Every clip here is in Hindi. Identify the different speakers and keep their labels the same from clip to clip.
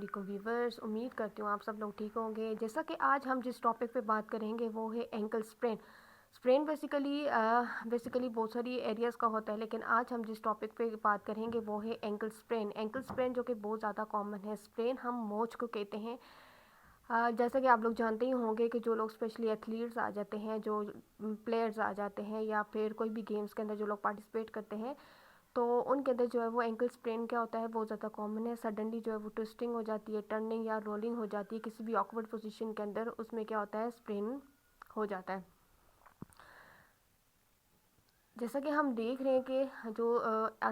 Speaker 1: वालेकुम व्यूवर्स, उम्मीद करती हूँ आप सब लोग ठीक होंगे। जैसा कि आज हम जिस टॉपिक पे बात करेंगे वो है एंकल स्प्रेन। स्प्रेन बेसिकली बहुत सारी एरियाज़ का होता है, लेकिन आज हम जिस टॉपिक पे बात करेंगे वो है एंकल स्प्रेन। एंकल स्प्रेन जो कि बहुत ज़्यादा कॉमन है। स्प्रेन हम मोच को कहते हैं। जैसा कि आप लोग जानते ही होंगे कि जो लोग स्पेशली एथलीट्स आ जाते हैं, जो प्लेयर्स आ जाते हैं, या फिर कोई भी गेम्स के अंदर जो लोग पार्टिसिपेट करते हैं, तो उनके अंदर जो है वो एंकल स्प्रेन क्या होता है, बहुत ज़्यादा कॉमन है। सडनली जो है वो ट्विस्टिंग हो जाती है, टर्निंग या रोलिंग हो जाती है किसी भी ऑकवर्ड पोजीशन के अंदर, उसमें क्या होता है, स्प्रेन हो जाता है। जैसा कि हम देख रहे हैं कि जो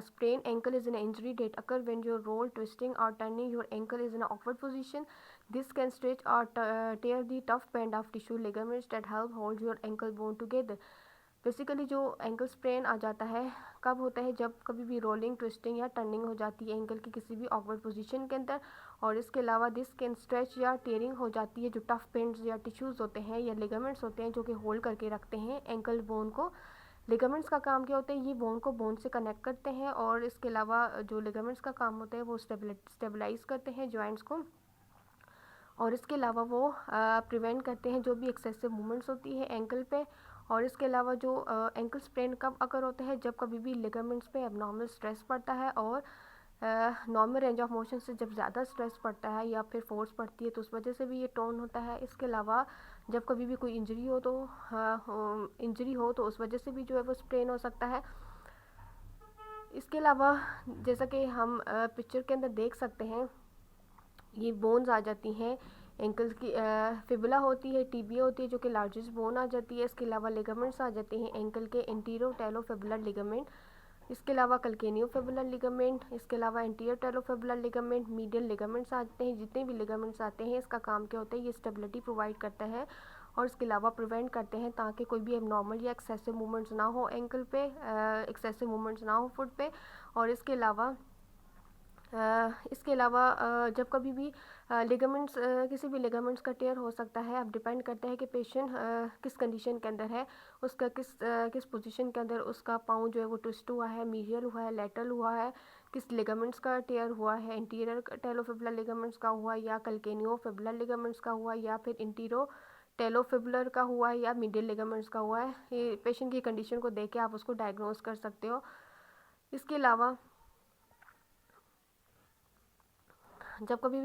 Speaker 1: sprain ankle is an injury that occur when your roll twisting और turning your ankle is in awkward position. This can stretch और tear the tough band of tissue ligaments that help hold your ankle bone together. Basically जो एंकल स्प्रेन आ जाता है कब होता है, जब कभी भी रोलिंग ट्विस्टिंग या टर्निंग हो जाती है एंकल की किसी भी ऑकवर्ड पोजीशन के अंदर। और इसके अलावा दिस कैन स्ट्रेच या टेयरिंग हो जाती है जो टफ बैंड्स या टिश्यूज़ होते हैं या लिगामेंट्स होते हैं जो कि होल्ड करके रखते हैं एंकल बोन को। लिगामेंट्स का काम क्या होता है, ये बोन को बोन से कनेक्ट करते हैं, और इसके अलावा जो लिगामेंट्स का काम होता है वो स्टेबलाइज करते हैं जॉइंट्स को, और इसके अलावा वो प्रिवेंट करते हैं जो भी एक्सेसिव मूवमेंट्स होती है एंकल पे। और इसके अलावा जो एंकल स्प्रेन कब अकर होता है, जब कभी भी लिगामेंट्स पे एबनॉर्मल स्ट्रेस पड़ता है, और नॉर्मल रेंज ऑफ मोशन से जब ज़्यादा स्ट्रेस पड़ता है या फिर फोर्स पड़ती है तो उस वजह से भी ये टोन होता है। इसके अलावा जब कभी भी कोई इंजरी हो तो उस वजह से भी जो है वो स्प्रेन हो सकता है। इसके अलावा जैसा कि हम पिक्चर के अंदर देख सकते हैं, ये बोन्स आ जाती हैं एंकल की। फिबुला होती है, टीबिया होती है जो कि लार्जेस्ट बोन आ जाती है। इसके अलावा लिगामेंट्स आ जाते हैं एंकल के, इंटीरियर टेलोफिबुलर लिगामेंट, इसके अलावा कल्केनियो फिबुलर लिगामेंट, इसके अलावा इंटीरियर टेलोफिबुलर लिगामेंट, मीडियल लिगामेंट्स आते हैं। जितने भी लिगामेंट्स आते हैं इसका काम क्या होता है, ये स्टेबिलिटी प्रोवाइड करता है, और इसके अलावा प्रिवेंट करते हैं ताकि कोई भी एबनॉर्मल या एक्सेसिव मूवमेंट्स ना हो एंकल पे, एक्सेसिव मूवमेंट्स ना हो फुट पे। और इसके अलावा जब कभी भी लिगामेंट्स किसी भी लिगामेंट्स का टेयर हो सकता है। अब डिपेंड करता है कि पेशेंट किस कंडीशन के अंदर है, उसका किस पोजीशन के अंदर उसका पाँव जो है वो ट्विस्ट हुआ है, मीडियल हुआ है, लेटरल हुआ है, किस लिगामेंट्स का टेयर हुआ है, इंटीरियर टेलोफिबुलर लिगामेंट्स का हुआ, या कल्केनियो फिबुलर लिगामेंट्स का हुआ, या फिर इंटीरो टेलोफिबुलर का हुआ है, या मीडियल लिगामेंट्स का हुआ है। ये पेशेंट की कंडीशन को देख के आप उसको डायग्नोज कर सकते हो। इसके अलावा जब कभी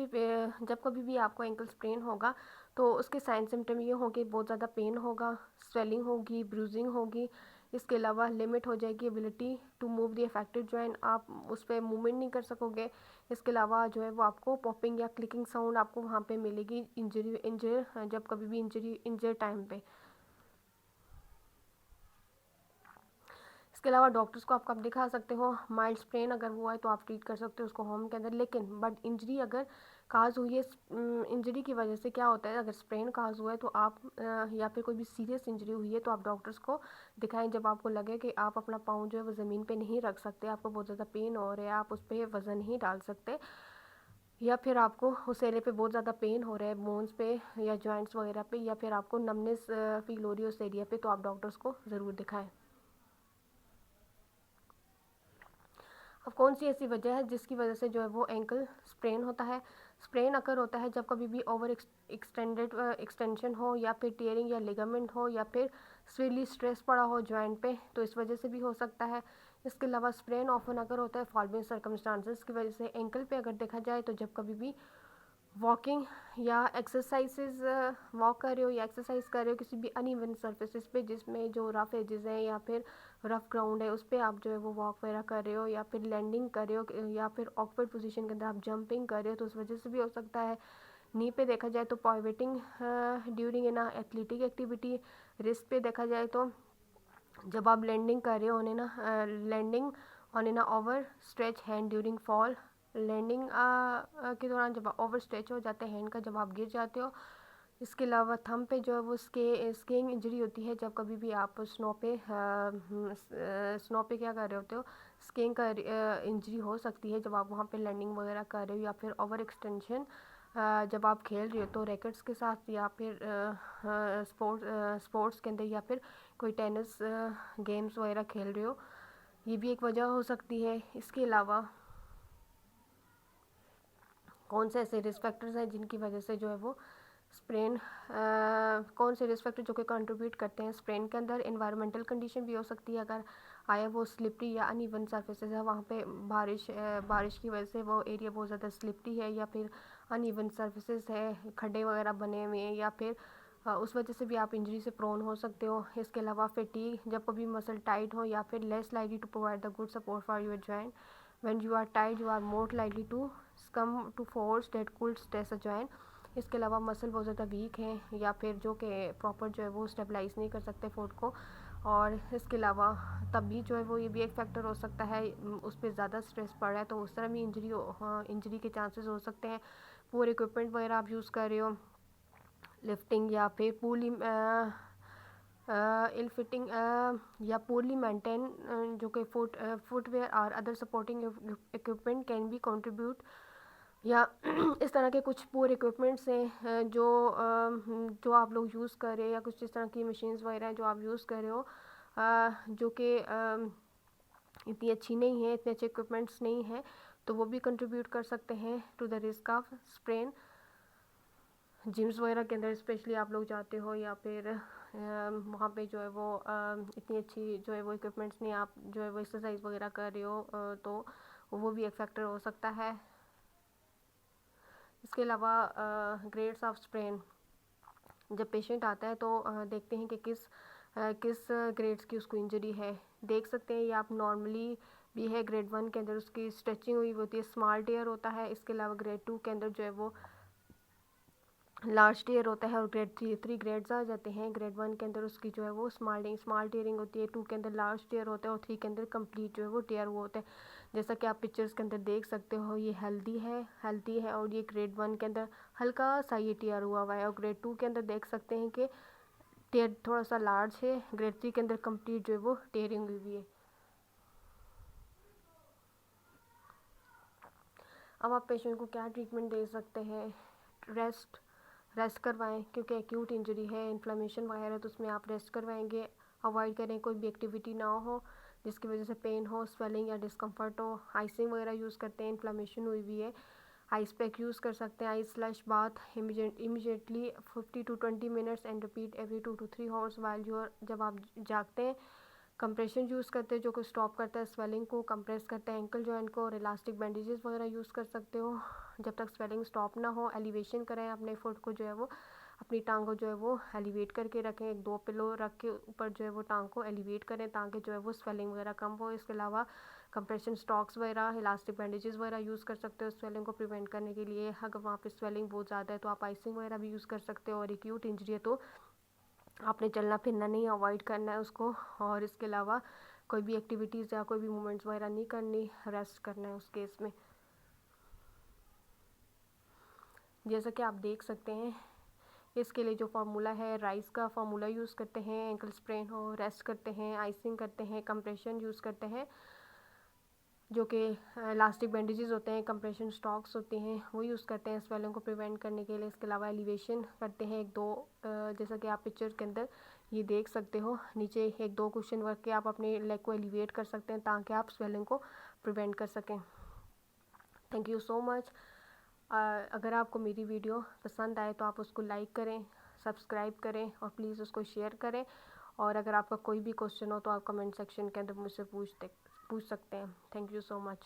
Speaker 1: भी आपको एंकल स्प्रेन होगा तो उसके साइन सिम्टम ये होंगे, बहुत ज़्यादा पेन होगा, स्वेलिंग होगी, ब्रूजिंग होगी। इसके अलावा लिमिट हो जाएगी ability to move the affected joint, आप उस पर मूवमेंट नहीं कर सकोगे। इसके अलावा जो है वो आपको पॉपिंग या क्लिकिंग साउंड आपको वहाँ पे मिलेगी जब कभी भी इंजर टाइम पे। इसके अलावा डॉक्टर्स को आप कब दिखा सकते हो, माइल्ड स्प्रेन अगर हुआ है तो आप ट्रीट कर सकते हो उसको होम के अंदर। लेकिन बट इंजरी अगर काज हुई है, इंजरी की वजह से क्या होता है, अगर स्प्रेन काज हुआ है तो आप या फिर कोई भी सीरियस इंजरी हुई है तो आप डॉक्टर्स को दिखाएं जब आपको लगे कि आप अपना पाँव जो है वो ज़मीन पे नहीं रख सकते, आपको बहुत ज़्यादा पेन हो रहा है, आप उस पर वज़न नहीं डाल सकते, या फिर आपको उस एरिया पे बहुत ज़्यादा पेन हो रहा है, बोन्स पे या जॉइंट्स वगैरह पे, या फिर आपको नमनेस फील हो रही है उस एरिया पे, तो आप डॉक्टर्स को ज़रूर दिखाएं। अब कौन सी ऐसी वजह है जिसकी वजह से जो है वो एंकल स्प्रेन होता है। स्प्रेन अकर होता है जब कभी भी ओवर एक्सटेंशन हो, या फिर टीयरिंग या लिगामेंट हो, या फिर सीवियरली स्ट्रेस पड़ा हो जॉइंट पे, तो इस वजह से भी हो सकता है। इसके अलावा स्प्रेन ऑफन अगर होता है फॉलोइंग सर्कमस्टांसेस की वजह से। एंकल पे अगर देखा जाए तो जब कभी भी वॉकिंग या एक्सरसाइजेज वॉक कर रहे हो या एक्सरसाइज कर रहे हो किसी भी अनइवन सर्फेसिस पे जिसमें जो रफ एजेस हैं या फिर रफ ग्राउंड है, उस पर आप जो है वो वॉक वगैरह कर रहे हो, या फिर लैंडिंग कर रहे हो, या फिर ऑकवर्ड पोजीशन के अंदर आप जंपिंग कर रहे हो, तो उस वजह से भी हो सकता है। नी पे देखा जाए तो pivoting during in athletic activity. Wrist पे देखा जाए तो जब आप लैंडिंग कर रहे हो landing on in over stretch hand during fall. Landing के दौरान जब ओवर स्ट्रेच हो जाते हैं हैंड का, जब आप गिर जाते हो। इसके अलावा थंब पे जो है वो स्कीइंग इंजरी होती है जब कभी भी आप स्नो पे क्या कर रहे होते हो, स्कीइंग का इंजरी हो सकती है जब आप वहाँ पे लैंडिंग वगैरह कर रहे हो, या फिर ओवर एक्सटेंशन जब आप खेल रहे हो तो रैकेट्स के साथ, या फिर स्पोर्ट्स के अंदर, या फिर कोई टेनिस गेम्स वगैरह खेल रहे हो, ये भी एक वजह हो सकती है। इसके अलावा कौन से ऐसे रिस्क फैक्टर्स हैं जिनकी वजह से जो है वो स्प्रेन, कौन से रिस्क फैक्टर जो कि कंट्रीब्यूट करते हैं स्प्रेन के अंदर। इन्वायरमेंटल कंडीशन भी हो सकती है, अगर आया वो स्लिपरी या अनइवन सरफेसेस है, वहाँ पे बारिश की वजह से वो एरिया बहुत ज़्यादा स्लिपरी है, या फिर अनइवन सरफेसेस है, खड्डे वगैरह बने हुए हैं, या फिर उस वजह से भी आप इंजरी से प्रोन हो सकते हो। इसके अलावा फटीग, जब कभी मसल टाइट हो, या फिर less likely to provide the good support for your joint. When you are tight you are more likely to come to force that could stress a joint. इसके अलावा मसल बहुत ज़्यादा वीक हैं, या फिर जो कि प्रॉपर जो है वो स्टेबलाइज नहीं कर सकते फुट को। और इसके अलावा तब भी जो है वो ये भी एक फैक्टर हो सकता है, उस पर ज़्यादा स्ट्रेस पड़ रहा है, तो उस तरह भी इंजरी के चांसेस हो सकते हैं। पूरे इक्विपमेंट वगैरह आप यूज़ कर रहे हो, लिफ्टिंग या फिर पूली इल फिटिंग या पोरली मेंटेन, जो कि फुटवेयर और other supporting equipment can be contribute, या इस तरह के कुछ पूरे इक्विपमेंट्स हैं जो आप लोग यूज़ कर रहे हैं, या कुछ इस तरह की मशीन्स वगैरह हैं जो आप यूज़ कर रहे हो, जो कि इतनी अच्छी नहीं है, इतने अच्छे इक्विपमेंट्स नहीं हैं, तो वो भी कंट्रीब्यूट कर सकते हैं to the risk of sprain. Gyms वगैरह के अंदर स्पेशली आप लोग जाते हो, या फिर वहाँ पे जो है वो इतनी अच्छी जो है वो इक्विपमेंट्स नहीं, आप जो है वो एक्सरसाइज वगैरह कर रहे हो, तो वो भी एक फैक्टर हो सकता है। इसके अलावा ग्रेड्स ऑफ स्प्रेन, जब पेशेंट आता है तो देखते हैं कि किस ग्रेड्स की उसको इंजरी है। देख सकते हैं ये आप नॉर्मली भी है, ग्रेड 1 के अंदर उसकी स्ट्रेचिंग हुई होती है, स्मॉल टियर होता है। इसके अलावा ग्रेड 2 के अंदर जो है वो लार्ज टियर होता है, और ग्रेड 3 ग्रेड्स आ जाते हैं। ग्रेड 1 के अंदर उसकी जो है वो स्मॉल टियरिंग होती है, 2 के अंदर लार्ज टियर होता है, और 3 के अंदर कंप्लीट जो है वो टियर हुआ होता है। जैसा कि आप पिक्चर्स के अंदर देख सकते हो, ये हेल्दी है, और ये ग्रेड 1 के अंदर हल्का सा ये टियर हुआ है, और ग्रेड 2 के अंदर देख सकते हैं कि टियर थोड़ा सा लार्ज है। ग्रेड 3 के अंदर कंप्लीट जो है वो टियरिंग हुई है। अब आप पेशेंट को क्या ट्रीटमेंट दे सकते हैं? रेस्ट करवाएं, क्योंकि एक्यूट इंजरी है, इन्फ्लेमेशन वगैरह, तो उसमें आप रेस्ट करवाएंगे। अवॉइड करें कोई भी एक्टिविटी ना हो जिसकी वजह से पेन हो, स्वेलिंग या डिस्कम्फर्ट हो। आइसिंग वगैरह यूज़ करते हैं, इन्फ्लेमेशन हुई भी है, आइस पैक यूज़ कर सकते हैं। Ice slash bath immediately 50 to 20 minutes and repeat every 2 to 3 hours while जब आप जागते हैं। कंप्रेशन यूज़ करते हैं जो कि स्टॉप करता है स्वेलिंग को, कंप्रेस करते हैं एंकल जॉइंट को, और इलास्टिक बैंडेजेस वगैरह यूज़ कर सकते हो जब तक स्वेलिंग स्टॉप ना हो। एलिवेशन करें अपने फुट को, जो है वो अपनी टांग को जो है वो एलिवेट करके रखें, 1-2 पिलो रख के ऊपर जो है वो टांग को एलिवेट करें ताकि जो है वो स्वेलिंग वगैरह कम हो। इसके अलावा कंप्रेशन स्टॉक्स वगैरह, इलास्टिक बैंडेजेस वगैरह यूज़ कर सकते हो स्वेलिंग को प्रिवेंट करने के लिए। अगर वहाँ पे स्वेलिंग बहुत ज़्यादा है तो आप आइसिंग वगैरह भी यूज़ कर सकते हो, और एक्यूट इंजरी है तो आपने चलना फिरना नहीं, अवॉइड करना है उसको। और इसके अलावा कोई भी एक्टिविटीज़ या कोई भी मूवमेंट्स वगैरह नहीं करनी, रेस्ट करना है उस केस में। जैसा कि आप देख सकते हैं, इसके लिए जो फार्मूला है, राइस का फार्मूला यूज़ करते हैं, एंकल स्प्रेन हो, रेस्ट करते हैं, आइसिंग करते हैं, कंप्रेशन यूज़ करते हैं, जो कि इलास्टिक बैंडेजेस होते हैं, कंप्रेशन स्टॉक्स होते हैं, वो यूज़ करते हैं स्वेलिंग को प्रिवेंट करने के लिए। इसके अलावा एलिवेशन करते हैं 1-2, जैसा कि आप पिक्चर के अंदर ये देख सकते हो, नीचे 1-2 क्वेश्चन वर्क के आप अपने लेग को एलिवेट कर सकते हैं ताकि आप स्वेलिंग को प्रिवेंट कर सकें। Thank you so much. अगर आपको मेरी वीडियो पसंद आए तो आप उसको लाइक करें, सब्सक्राइब करें, और प्लीज़ उसको शेयर करें। और अगर आपका कोई भी क्वेश्चन हो तो आप कमेंट सेक्शन के अंदर मुझसे पूछ सकते हैं। Thank you so much.